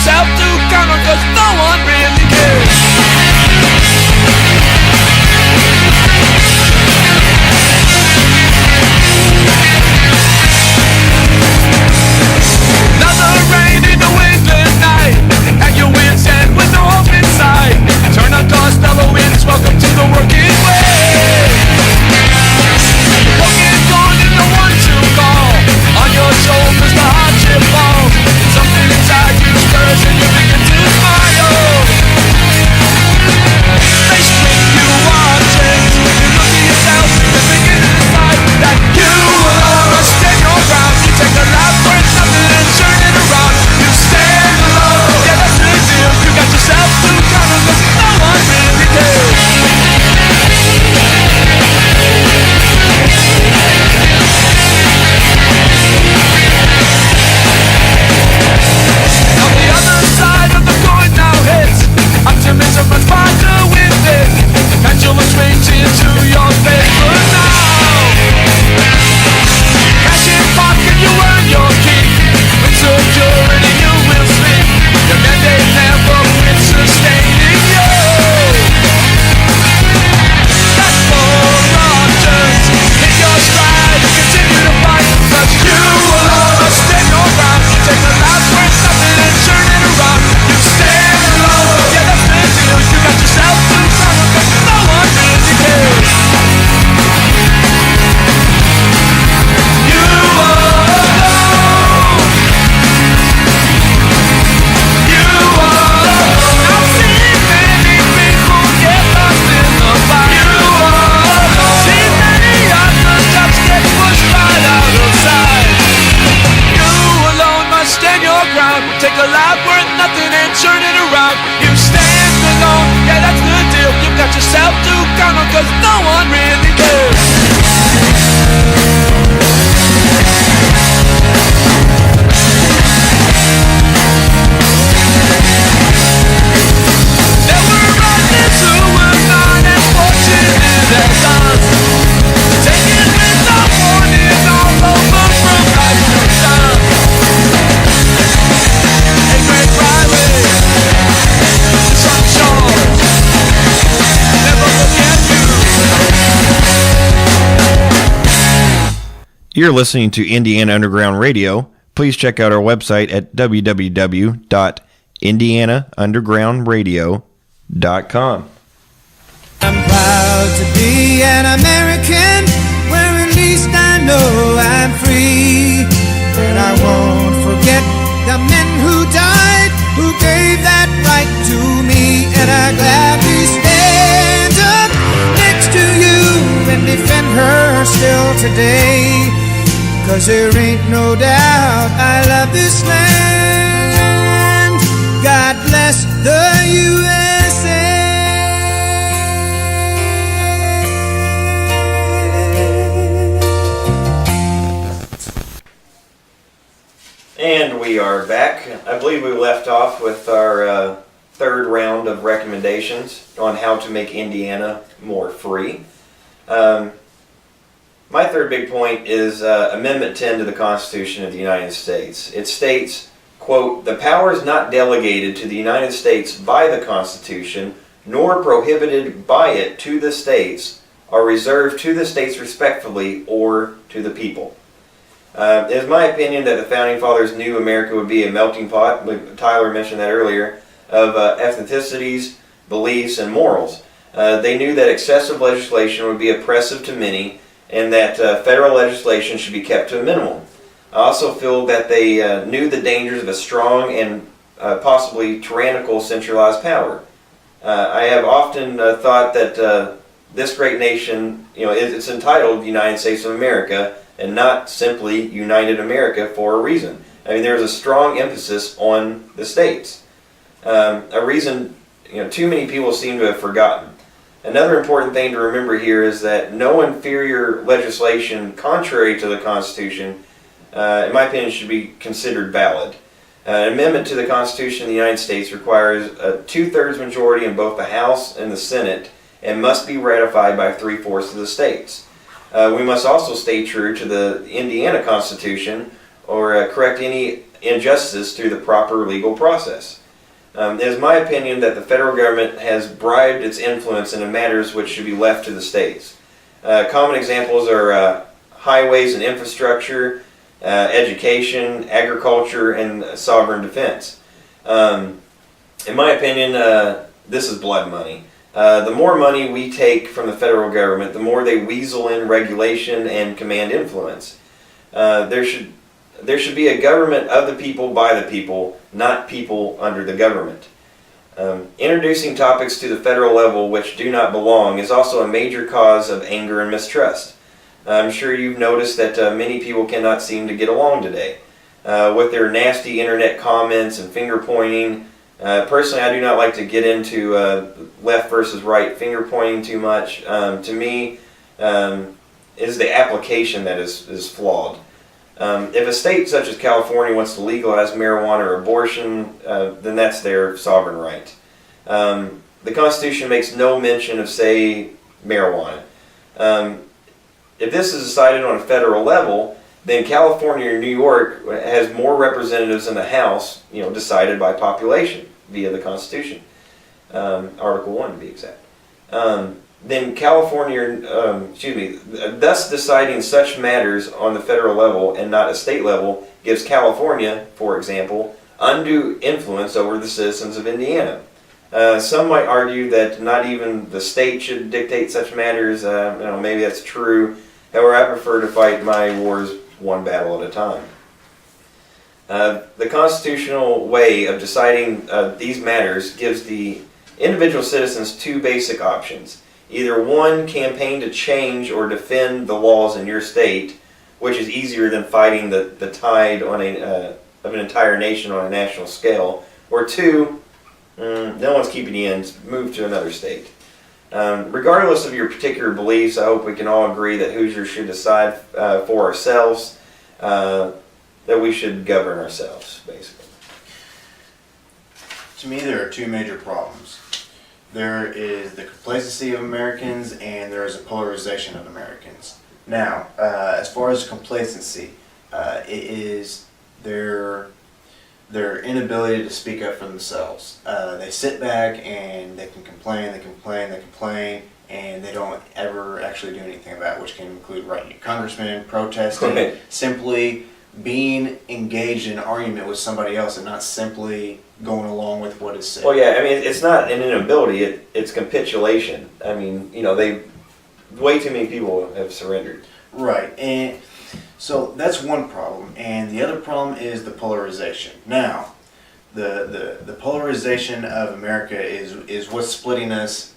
yourself to count on, 'cause no one really cares. Another rain in the England night, and your winds end with no hope inside. Turn on dust, mellow winds, welcome to the working way. Walking on in the one to call, on your shoulders the hardship falls. Something inside you stirs and you begin to smile. Face when you are changed, you look at yourself and begin to decide that you alone must stand your ground. You take a life worth nothing and turn it around. You stand alone, yeah, that's the deal. You got yourself to count on, 'cause no one really cares. On the other side of the coin now hits optimism must find to win this. Pendulum swings into your favor now. Cash in pocket, you earn your keep. With security you will sleep. Your mandate never quits sustaining you. That's for Rogers. Hit your stride and continue to fight. 'Cause you alone must stand your ground. Take a life's worth nothing and turn it around. You stand alone, yeah, that's the deal. You got yourself to count on, 'cause no one really cares. You alone. You alone. I've seen many people get lost in the fight. You alone. Seen many others just get pushed right out of sight. You alone must stand your ground. Take a life worth nothing and turn it around. You stand alone, yeah, that's the deal. You got yourself to count on, 'cause no one really cares. There were others who were not as fortunate as us, taking without warning all over from life to sun. A great highway, sunshine, never forget you. You're listening to Indiana Underground Radio. Please check out our website at www.indianaundergroundradio.com. I'm proud to be an American, where at least I know I'm free. And I won't forget the men who died, who gave that right to me. And I gladly stand up next to you and defend her still today. 'Cause there ain't no doubt I love this land. God bless the USA. And we are back. I believe we left off with our third round of recommendations on how to make Indiana more free. My third big point is Amendment 10 to the Constitution of the United States. It states, quote, "The power is not delegated to the United States by the Constitution, nor prohibited by it to the states, are reserved to the states respectively or to the people." It is my opinion that the Founding Fathers knew America would be a melting pot, Tyler mentioned that earlier, of ethnicities, beliefs, and morals. They knew that excessive legislation would be oppressive to many, and that federal legislation should be kept to a minimum. I also feel that they knew the dangers of a strong and possibly tyrannical centralized power. I have often thought that this great nation, it's entitled United States of America, and not simply United America for a reason. I mean, there's a strong emphasis on the states. A reason, too many people seem to have forgotten. Another important thing to remember here is that no inferior legislation contrary to the Constitution, in my opinion, should be considered valid. An amendment to the Constitution of the United States requires a 2/3 majority in both the House and the Senate and must be ratified by 3/4 of the states. We must also stay true to the Indiana Constitution, or correct any injustice through the proper legal process. It is my opinion that the federal government has bribed its influence into matters which should be left to the states. Common examples are highways and infrastructure, education, agriculture, and sovereign defense. In my opinion, this is blood money. The more money we take from the federal government, the more they weasel in regulation and command influence. There should be a government of the people by the people, not people under the government. Introducing topics to the federal level which do not belong is also a major cause of anger and mistrust. I'm sure you've noticed that many people cannot seem to get along today. With their nasty internet comments and finger pointing. Personally, I do not like to get into left versus right finger pointing too much. To me, it is the application that is flawed. If a state such as California wants to legalize marijuana or abortion, then that's their sovereign right. The Constitution makes no mention of, say, marijuana. If this is decided on a federal level, then California or New York has more representatives in the House, decided by population via the Constitution, Article 1 to be exact. Then California, thus deciding such matters on the federal level and not a state level gives California, for example, undue influence over the citizens of Indiana. Some might argue that not even the state should dictate such matters. Maybe that's true. However, I prefer to fight my wars one battle at a time. The constitutional way of deciding these matters gives the individual citizens two basic options. Either one, campaign to change or defend the laws in your state, which is easier than fighting the tide on of an entire nation on a national scale. Or two, no one's keeping you in, move to another state. Regardless of your particular beliefs, I hope we can all agree that Hoosiers should decide for ourselves, that we should govern ourselves, basically. To me, there are two major problems. There is the complacency of Americans, and there is a polarization of Americans. Now, as far as complacency, it is their inability to speak up for themselves. They sit back and they can complain, and they don't ever actually do anything about it, which can include writing to congressmen, protesting, simply being engaged in an argument with somebody else and not simply going along with what is said. Well, yeah, it's not an inability, it's capitulation. Way too many people have surrendered. Right, and so that's one problem, and the other problem is the polarization. Now, the polarization of America is what's splitting us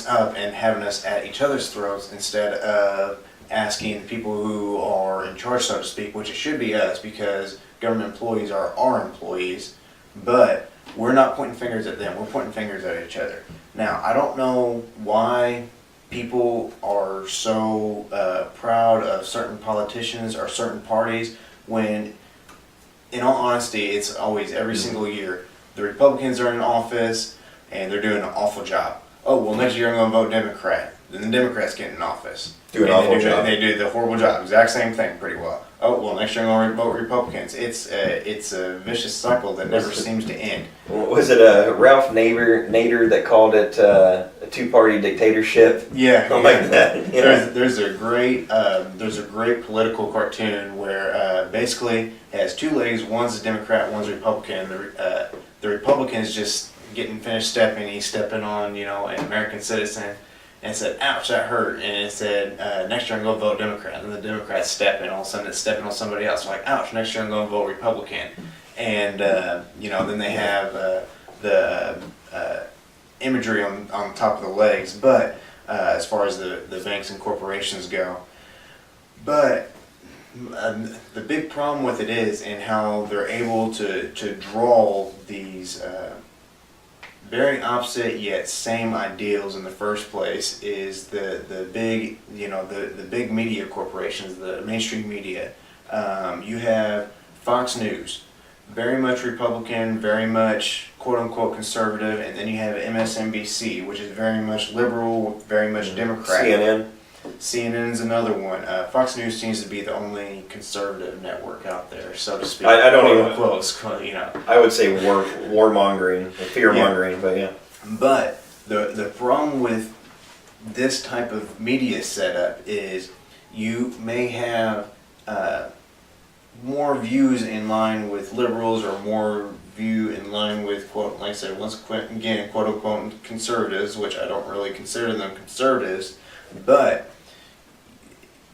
up and having us at each other's throats instead of asking people who are in charge, so to speak, which it should be us, because government employees are our employees, but we're not pointing fingers at them, we're pointing fingers at each other. Now, I don't know why people are so proud of certain politicians or certain parties when, in all honesty, it's always every single year the Republicans are in office and they're doing an awful job. Oh, well, next year I'm going to vote Democrat. Then the Democrats get in office. Do an awful job. They do the horrible job. Exact same thing, pretty well. Oh, well, next year I'm going to vote Republicans. It's a vicious cycle that never seems to end. Was it Ralph Nader that called it a two-party dictatorship? Yeah, like that. There's a great political cartoon where basically it has two legs. One's a Democrat, one's a Republican. The Republican's just getting finished stepping. He's stepping on an American citizen. And it said, ouch, that hurt. And it said, next year I'm going to vote Democrat. And the Democrat's stepping. All of a sudden it's stepping on somebody else. I'm like, ouch, next year I'm going to vote Republican. And, then they have the imagery on top of the legs. But as far as the banks and corporations go. But the big problem with it is in how they're able to draw these very opposite yet same ideals in the first place is the big the big media corporations, the mainstream media. You have Fox News, very much Republican, very much quote unquote conservative, and then you have MSNBC, which is very much liberal, very much Democrat. CNN. CNN's another one. Fox News seems to be the only conservative network out there, so to speak. I don't Quote, even unquote, you know. I would say warmongering, fear mongering, but yeah. But the problem with this type of media setup is you may have more views in line with liberals or more view in line with, quote, like I said, once again, quote unquote conservatives, which I don't really consider them conservatives, but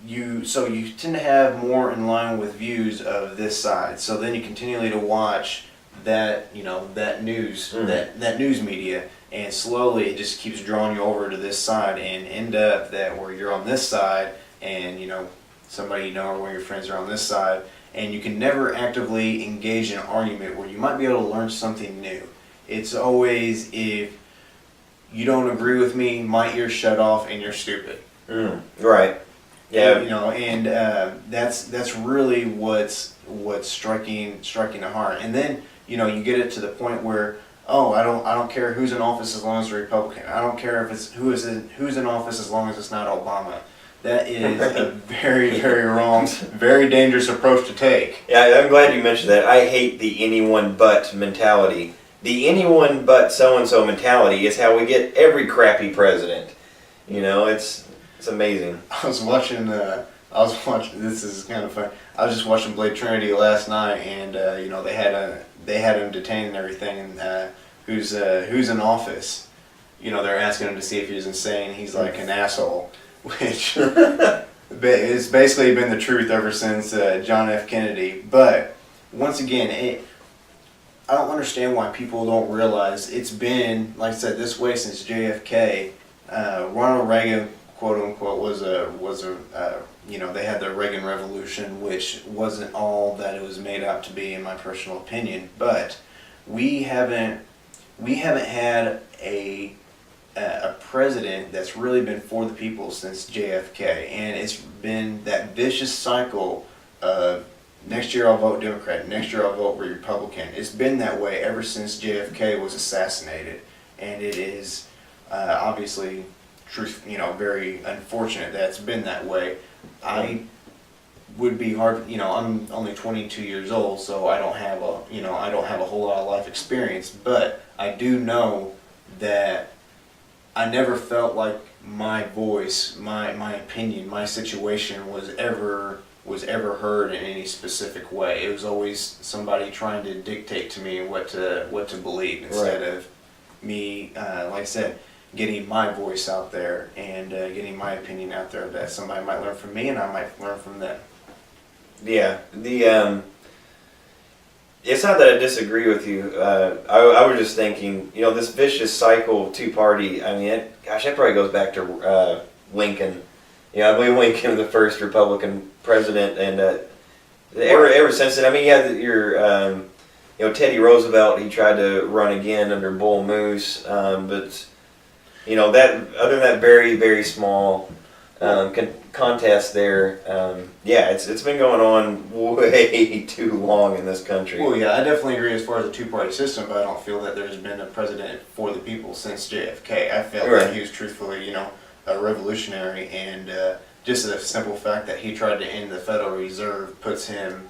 you tend to have more in line with views of this side. So then you continually to watch that, you know, that news, that news media, and slowly it just keeps drawing you over to this side and end up that where you're on this side and, you know, somebody you know or one of your friends are on this side, and you can never actively engage in an argument where you might be able to learn something new. It's always, if you don't agree with me, my ears shut off and you're stupid. Right. Yeah. You know, and that's really what's striking the heart. And then, you know, you get it to the point where, oh, I don't care who's in office as long as they're Republican. I don't care if it's who's in office as long as it's not Obama. That is a very, very wrong, very dangerous approach to take. Yeah, I'm glad you mentioned that. I hate the anyone but mentality. The anyone but so-and-so mentality is how we get every crappy president. You know, it's amazing. I was watching, this is kind of fun. I was just watching Blade Trinity last night, and, you know, they had him detained and everything, and who's in office. You know, they're asking him to see if he's insane. He's like an asshole. Which has basically been the truth ever since John F. Kennedy. But once again, I don't understand why people don't realize it's been, like I said, this way since JFK. Ronald Reagan, quote unquote, was a you know, they had the Reagan Revolution, which wasn't all that it was made out to be, in my personal opinion. But we haven't had a president that's really been for the people since JFK, and it's been that vicious cycle of next year I'll vote Democrat, next year I'll vote Republican. It's been that way ever since JFK was assassinated, and it is obviously very unfortunate that it's been that way. I would be hard, you know, I'm only 22 years old, so I don't have a whole lot of life experience, but I do know that I never felt like my voice, my opinion, my situation was ever heard in any specific way. It was always somebody trying to dictate to me what to believe, instead of me, like I said, getting my voice out there and getting my opinion out there that somebody might learn from me and I might learn from them. Yeah, it's not that I disagree with you. I was just thinking, you know, this vicious cycle, two-party, I mean, that probably goes back to Lincoln. You know, I believe Lincoln was the first Republican president, and ever since then, I mean, you had you know, Teddy Roosevelt, he tried to run again under Bull Moose, but, you know, other than that very, very small contest there, it's been going on way too long in this country. Well, yeah, I definitely agree as far as the two-party system, but I don't feel that there's been a president for the people since JFK. I felt that he was truthfully, you know, a revolutionary, and just the simple fact that he tried to end the Federal Reserve puts him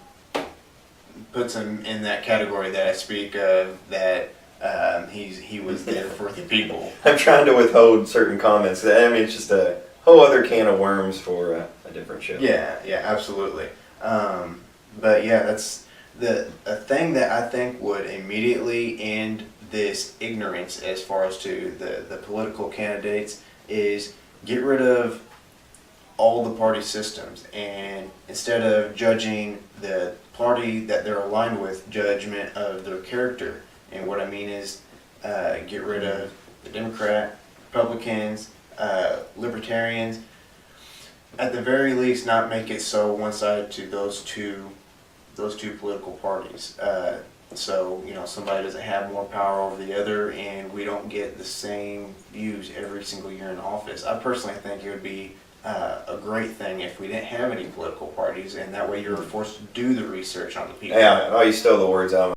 in that category that I speak of, that he was there for the people. I'm trying to withhold certain comments. I mean, it's just a whole other can of worms for a different show. Yeah, absolutely. But yeah, that's a thing that I think would immediately end this ignorance as far as to the political candidates is get rid of all the party systems, and instead of judging the party that they're aligned with, judgment of their character. And what I mean is get rid of the Democrat, Republicans, Libertarians, at the very least not make it so one-sided to those two political parties. So, you know, somebody doesn't have more power over the other, and we don't get the same views every single year in office. I personally think it would be a great thing if we didn't have any political parties, and that way you're forced to do the research on the people. Yeah, you stole the words out of